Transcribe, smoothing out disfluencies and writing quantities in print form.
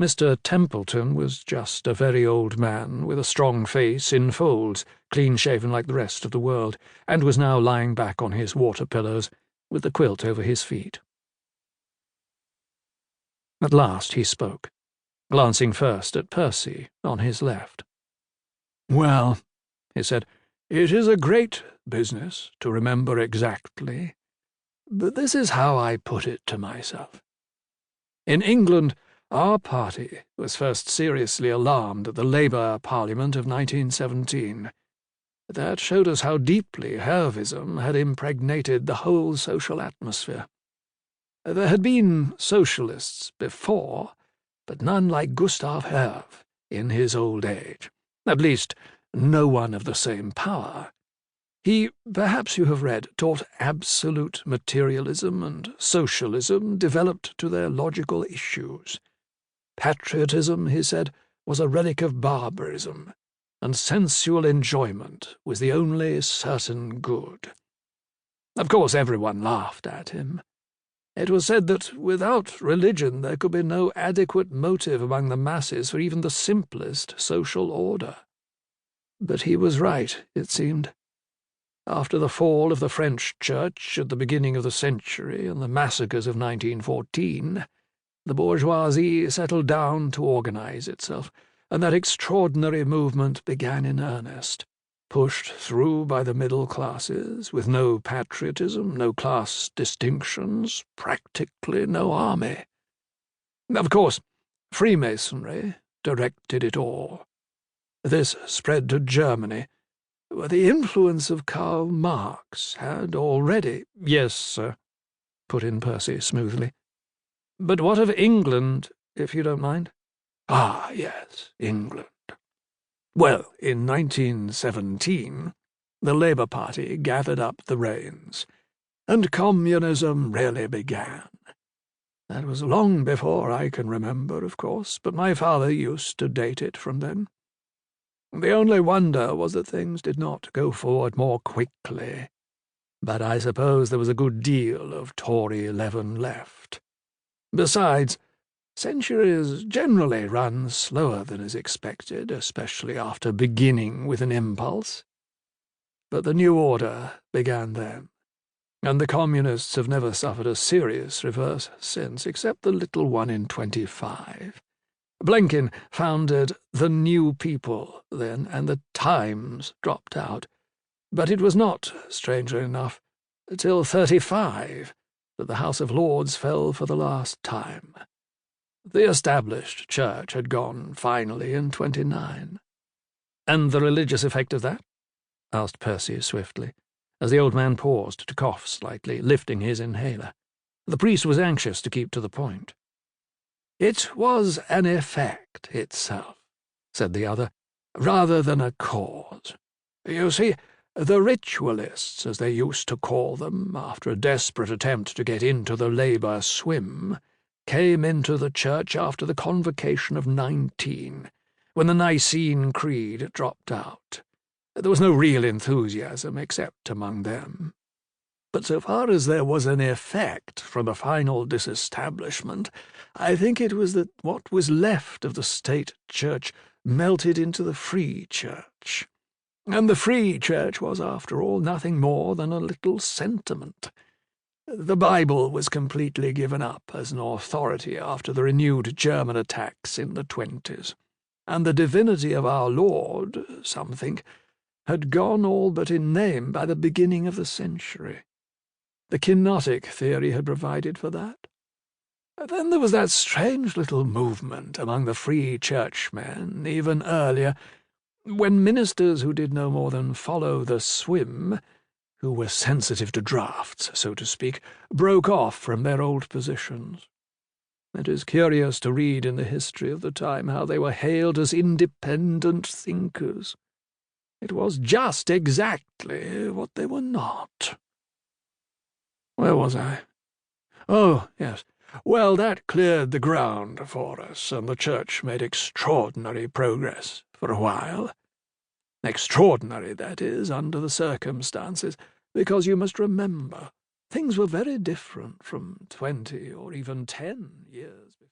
Mr. Templeton was just a very old man with a strong face in folds, clean-shaven like the rest of the world, and was now lying back on his water pillows with the quilt over his feet. At last he spoke, glancing first at Percy on his left. "Well," he said, "it is a great business to remember exactly, but this is how I put it to myself. In England, our party was first seriously alarmed at the Labour Parliament of 1917. That showed us how deeply Hervism had impregnated the whole social atmosphere. There had been socialists before, but none like Gustav Herve in his old age. At least, no one of the same power. He, perhaps you have read, taught absolute materialism and socialism developed to their logical issues. Patriotism, he said, was a relic of barbarism, and sensual enjoyment was the only certain good. Of course, everyone laughed at him. It was said that without religion there could be no adequate motive among the masses for even the simplest social order. But he was right, it seemed. After the fall of the French Church at the beginning of the century and the massacres of 1914, the bourgeoisie settled down to organize itself, and that extraordinary movement began in earnest, pushed through by the middle classes, with no patriotism, no class distinctions, practically no army. Of course, Freemasonry directed it all. This spread to Germany, where the influence of Karl Marx had already— "Yes, sir," put in Percy smoothly. "But what of England, if you don't mind?" "Ah, yes, England. Well, in 1917, the Labour Party gathered up the reins, and communism really began. That was long before I can remember, of course, but my father used to date it from then. The only wonder was that things did not go forward more quickly, but I suppose there was a good deal of Tory leaven left. Besides, centuries generally run slower than is expected, especially after beginning with an impulse. But the new order began then, and the communists have never suffered a serious reverse since, except the little one in 25. Blenkin founded the New People then, and the Times dropped out. But it was not, strangely enough, till 35 that the House of Lords fell for the last time. The established church had gone finally in 29. "And the religious effect of that?" asked Percy swiftly, as the old man paused to cough slightly, lifting his inhaler. The priest was anxious to keep to the point. "It was an effect itself," said the other, "rather than a cause. You see, the ritualists, as they used to call them, after a desperate attempt to get into the Labour swim, came into the church after the Convocation of 19, when the Nicene Creed dropped out. There was no real enthusiasm except among them. But so far as there was an effect from the final disestablishment, I think it was that what was left of the state church melted into the free church. And the free church was, after all, nothing more than a little sentiment. The Bible was completely given up as an authority after the renewed German attacks in the 20s, and the divinity of our Lord, some think, had gone all but in name by the beginning of the century. The kenotic theory had provided for that. Then there was that strange little movement among the free churchmen, even earlier, when ministers who did no more than follow the swim, who were sensitive to draughts, so to speak, broke off from their old positions. It is curious to read in the history of the time how they were hailed as independent thinkers. It was just exactly what they were not. Where was I? Oh, yes. Well, that cleared the ground for us, and the church made extraordinary progress for a while. Extraordinary, that is, under the circumstances, because you must remember, things were very different from 20 or even 10 years